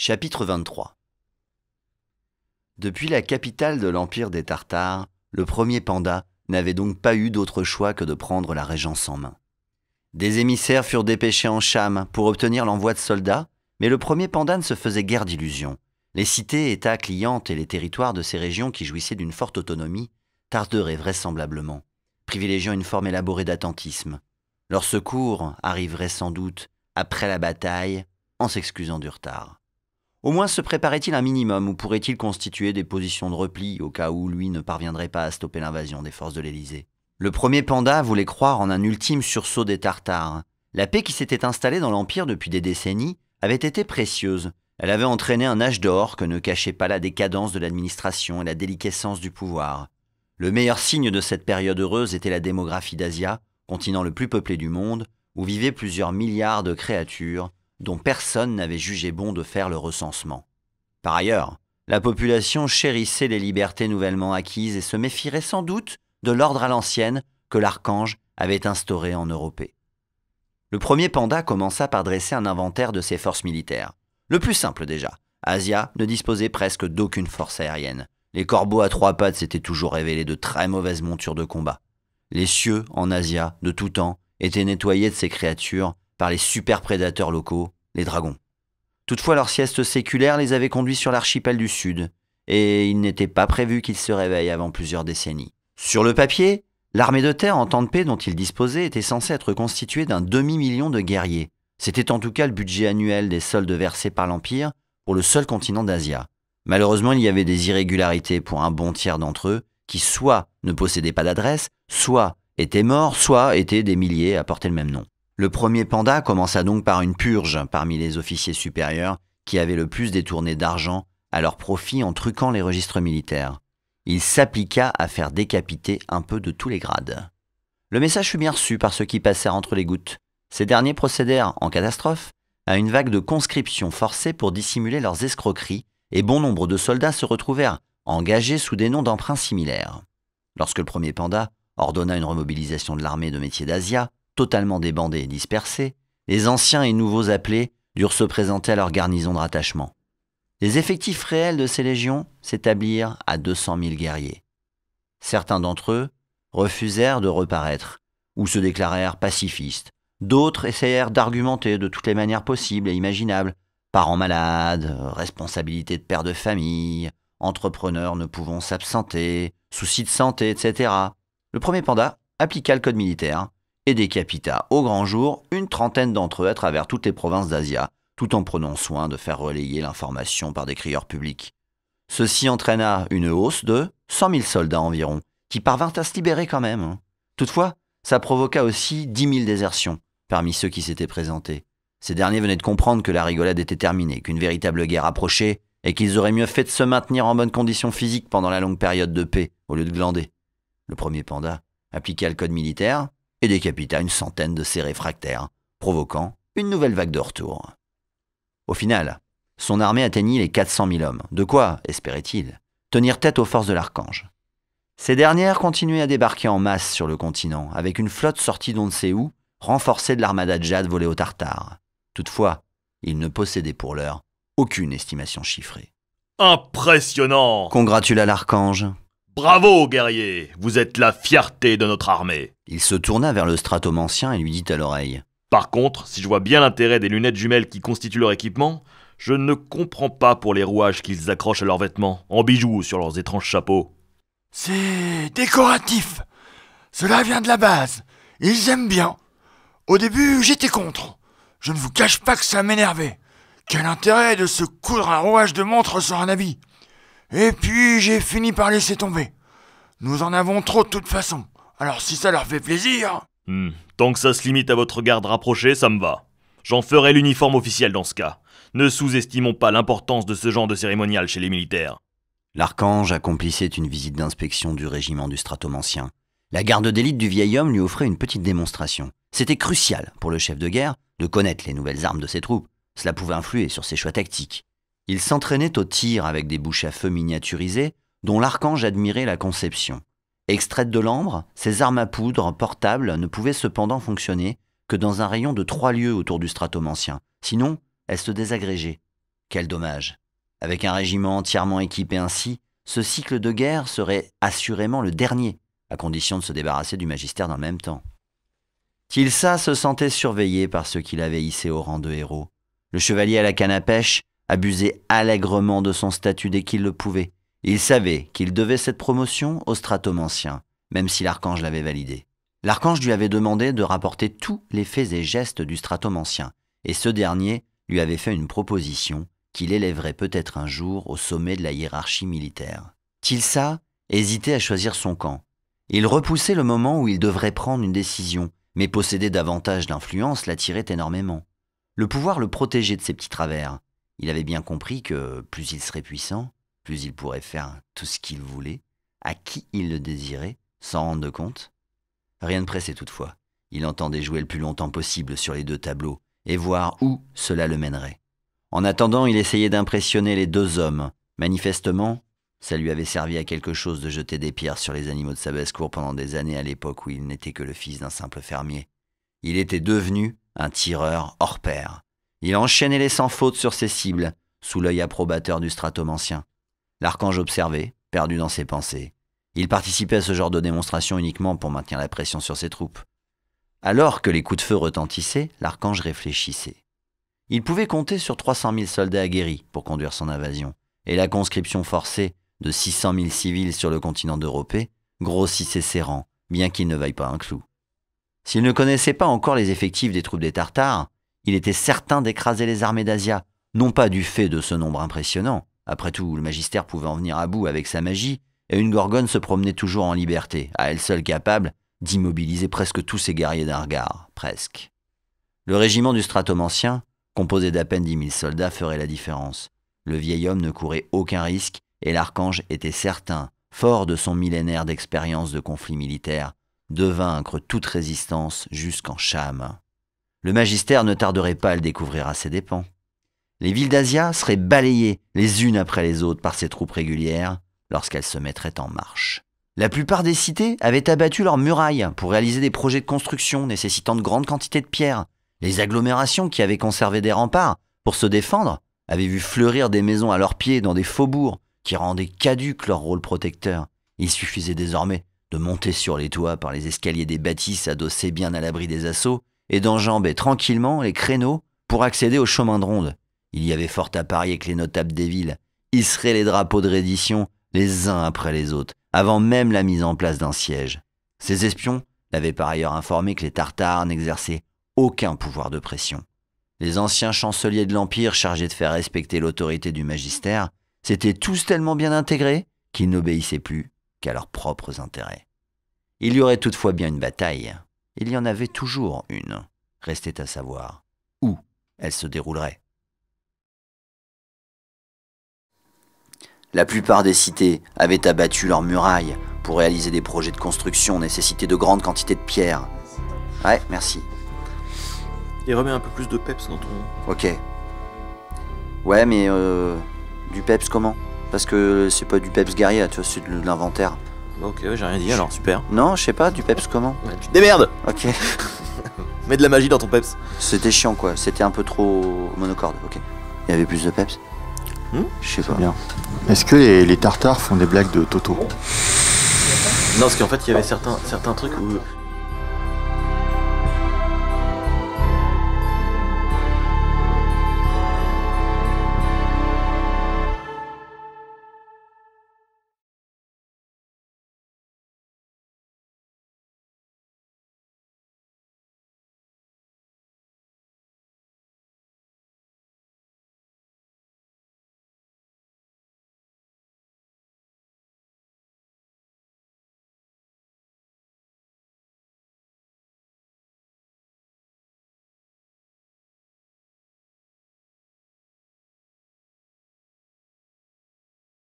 Chapitre 23. Depuis la capitale de l'Empire des Tartares, le premier panda n'avait donc pas eu d'autre choix que de prendre la régence en main. Des émissaires furent dépêchés en Cham pour obtenir l'envoi de soldats, mais le premier panda ne se faisait guère d'illusions. Les cités, États clientes et les territoires de ces régions qui jouissaient d'une forte autonomie tarderaient vraisemblablement, privilégiant une forme élaborée d'attentisme. Leur secours arriverait sans doute après la bataille, en s'excusant du retard. Au moins se préparait-il un minimum ou pourrait-il constituer des positions de repli au cas où lui ne parviendrait pas à stopper l'invasion des forces de l'Élysée. Le premier panda voulait croire en un ultime sursaut des Tartares. La paix qui s'était installée dans l'Empire depuis des décennies avait été précieuse. Elle avait entraîné un âge d'or que ne cachait pas la décadence de l'administration et la déliquescence du pouvoir. Le meilleur signe de cette période heureuse était la démographie d'Asia, continent le plus peuplé du monde, où vivaient plusieurs milliards de créatures, dont personne n'avait jugé bon de faire le recensement. Par ailleurs, la population chérissait les libertés nouvellement acquises et se méfierait sans doute de l'ordre à l'ancienne que l'archange avait instauré en Europe. Le premier panda commença par dresser un inventaire de ses forces militaires. Le plus simple déjà, Asia ne disposait presque d'aucune force aérienne. Les corbeaux à trois pattes s'étaient toujours révélés de très mauvaises montures de combat. Les cieux, en Asia, de tout temps, étaient nettoyés de ces créatures par les super prédateurs locaux, les dragons. Toutefois, leur sieste séculaire les avait conduits sur l'archipel du Sud, et il n'était pas prévu qu'ils se réveillent avant plusieurs décennies. Sur le papier, l'armée de terre en temps de paix dont ils disposaient était censée être constituée d'un demi-million de guerriers. C'était en tout cas le budget annuel des soldes versés par l'Empire pour le seul continent d'Asia. Malheureusement, il y avait des irrégularités pour un bon tiers d'entre eux, qui soit ne possédaient pas d'adresse, soit étaient morts, soit étaient des milliers à porter le même nom. Le premier panda commença donc par une purge parmi les officiers supérieurs qui avaient le plus détourné d'argent à leur profit en truquant les registres militaires. Il s'appliqua à faire décapiter un peu de tous les grades. Le message fut bien reçu par ceux qui passèrent entre les gouttes. Ces derniers procédèrent, en catastrophe, à une vague de conscription forcée pour dissimuler leurs escroqueries et bon nombre de soldats se retrouvèrent engagés sous des noms d'emprunts similaires. Lorsque le premier panda ordonna une remobilisation de l'armée de métier d'Asia, totalement débandée et dispersée, les anciens et nouveaux appelés durent se présenter à leur garnison de rattachement. Les effectifs réels de ces légions s'établirent à 200 000 guerriers. Certains d'entre eux refusèrent de reparaître ou se déclarèrent pacifistes. D'autres essayèrent d'argumenter de toutes les manières possibles et imaginables. Parents malades, responsabilité de père de famille, entrepreneurs ne pouvant s'absenter, soucis de santé, etc. Le premier panda appliqua le code militaire et décapita au grand jour une trentaine d'entre eux à travers toutes les provinces d'Asia, tout en prenant soin de faire relayer l'information par des crieurs publics. Ceci entraîna une hausse de 100 000 soldats environ, qui parvinrent à se libérer quand même. Toutefois, ça provoqua aussi 10 000 désertions parmi ceux qui s'étaient présentés. Ces derniers venaient de comprendre que la rigolade était terminée, qu'une véritable guerre approchait, et qu'ils auraient mieux fait de se maintenir en bonne condition physique pendant la longue période de paix, au lieu de glander. Le premier panda appliqua le code militaire et décapita une centaine de ces réfractaires, provoquant une nouvelle vague de retour. Au final, son armée atteignit les 400 000 hommes. De quoi, espérait-il, tenir tête aux forces de l'archange. Ces dernières continuaient à débarquer en masse sur le continent, avec une flotte sortie d'on ne sait où, renforcée de l'armada de Jade volée aux Tartares. Toutefois, ils ne possédaient pour l'heure aucune estimation chiffrée. Impressionnant! Congratula l'archange. Bravo, guerrier! Vous êtes la fierté de notre armée. Il se tourna vers le stratomancien et lui dit à l'oreille. Par contre, si je vois bien l'intérêt des lunettes jumelles qui constituent leur équipement, je ne comprends pas pour les rouages qu'ils accrochent à leurs vêtements, en bijoux sur leurs étranges chapeaux. C'est décoratif. Cela vient de la base. Ils aiment bien. Au début, j'étais contre. Je ne vous cache pas que ça m'énervait. Quel intérêt de se coudre un rouage de montre sur un habit? Et puis, j'ai fini par laisser tomber. Nous en avons trop de toute façon. Alors si ça leur fait plaisir... Tant que ça se limite à votre garde rapprochée, ça me va. J'en ferai l'uniforme officiel dans ce cas. Ne sous-estimons pas l'importance de ce genre de cérémonial chez les militaires. L'archange accomplissait une visite d'inspection du régiment du stratomancien. La garde d'élite du vieil homme lui offrait une petite démonstration. C'était crucial pour le chef de guerre de connaître les nouvelles armes de ses troupes. Cela pouvait influer sur ses choix tactiques. Il s'entraînait au tir avec des bouches à feu miniaturisées dont l'archange admirait la conception. Extraites de l'ambre, ces armes à poudre portables ne pouvaient cependant fonctionner que dans un rayon de 3 lieues autour du stratomancien. Sinon, elles se désagrégeaient. Quel dommage. Avec un régiment entièrement équipé ainsi, ce cycle de guerre serait assurément le dernier, à condition de se débarrasser du magistère dans le même temps. Tilsa se sentait surveillé par ceux qui l'avaient hissé au rang de héros. Le chevalier à la canne à pêche abusait allègrement de son statut dès qu'il le pouvait. Il savait qu'il devait cette promotion au stratomancien, même si l'archange l'avait validé. L'archange lui avait demandé de rapporter tous les faits et gestes du stratomancien, et ce dernier lui avait fait une proposition qu'il élèverait peut-être un jour au sommet de la hiérarchie militaire. Tilsa hésitait à choisir son camp. Il repoussait le moment où il devrait prendre une décision, mais posséder davantage d'influence l'attirait énormément. Le pouvoir le protégeait de ses petits travers. Il avait bien compris que plus il serait puissant, plus il pourrait faire tout ce qu'il voulait, à qui il le désirait, sans rendre compte. Rien ne pressait toutefois. Il entendait jouer le plus longtemps possible sur les deux tableaux et voir où cela le mènerait. En attendant, il essayait d'impressionner les deux hommes. Manifestement, ça lui avait servi à quelque chose de jeter des pierres sur les animaux de sa basse-cour pendant des années à l'époque où il n'était que le fils d'un simple fermier. Il était devenu un tireur hors pair. Il enchaînait les sans faute sur ses cibles, sous l'œil approbateur du stratomancien. L'archange observait, perdu dans ses pensées. Il participait à ce genre de démonstration uniquement pour maintenir la pression sur ses troupes. Alors que les coups de feu retentissaient, l'archange réfléchissait. Il pouvait compter sur 300 000 soldats aguerris pour conduire son invasion, et la conscription forcée de 600 000 civils sur le continent d'Europe grossissait ses rangs, bien qu'il ne vaille pas un clou. S'il ne connaissait pas encore les effectifs des troupes des Tartares, il était certain d'écraser les armées d'Asia, non pas du fait de ce nombre impressionnant. Après tout, le magistère pouvait en venir à bout avec sa magie, et une gorgone se promenait toujours en liberté, à elle seule capable d'immobiliser presque tous ses guerriers d'un regard, presque. Le régiment du stratomancien, composé d'à peine 10 000 soldats, ferait la différence. Le vieil homme ne courait aucun risque, et l'archange était certain, fort de son millénaire d'expérience de conflits militaires, de vaincre toute résistance jusqu'en Cham. Le magistère ne tarderait pas à le découvrir à ses dépens. Les villes d'Asia seraient balayées les unes après les autres par ses troupes régulières lorsqu'elles se mettraient en marche. La plupart des cités avaient abattu leurs murailles pour réaliser des projets de construction nécessitant de grandes quantités de pierres. Les agglomérations qui avaient conservé des remparts pour se défendre avaient vu fleurir des maisons à leurs pieds dans des faubourgs qui rendaient caduques leur rôle protecteur. Il suffisait désormais de monter sur les toits par les escaliers des bâtisses adossés bien à l'abri des assauts et d'enjamber tranquillement les créneaux pour accéder aux chemins de ronde. Il y avait fort à parier que les notables des villes hisseraient les drapeaux de reddition les uns après les autres, avant même la mise en place d'un siège. Ces espions l'avaient par ailleurs informé que les Tartares n'exerçaient aucun pouvoir de pression. Les anciens chanceliers de l'Empire chargés de faire respecter l'autorité du magistère s'étaient tous tellement bien intégrés qu'ils n'obéissaient plus qu'à leurs propres intérêts. Il y aurait toutefois bien une bataille. Il y en avait toujours une. Restait à savoir où elle se déroulerait. La plupart des cités avaient abattu leurs murailles pour réaliser des projets de construction nécessitaient de grandes quantités de pierres. Ouais, merci. Et remets un peu plus de peps dans ton... Ok. Ouais, mais du peps comment? Parce que c'est pas du peps guerrier, tu vois, c'est de l'inventaire. Ok, ouais, j'ai rien dit alors, super. Non, je sais pas, du peps comment? Ouais, tu te démerdes. Ok. Mets de la magie dans ton peps. C'était chiant quoi, c'était un peu trop monocorde, ok. Il y avait plus de peps? Je sais pas. Bien. Est-ce que les Tartares font des blagues de Toto? Non, parce qu'en fait, il y avait certains trucs où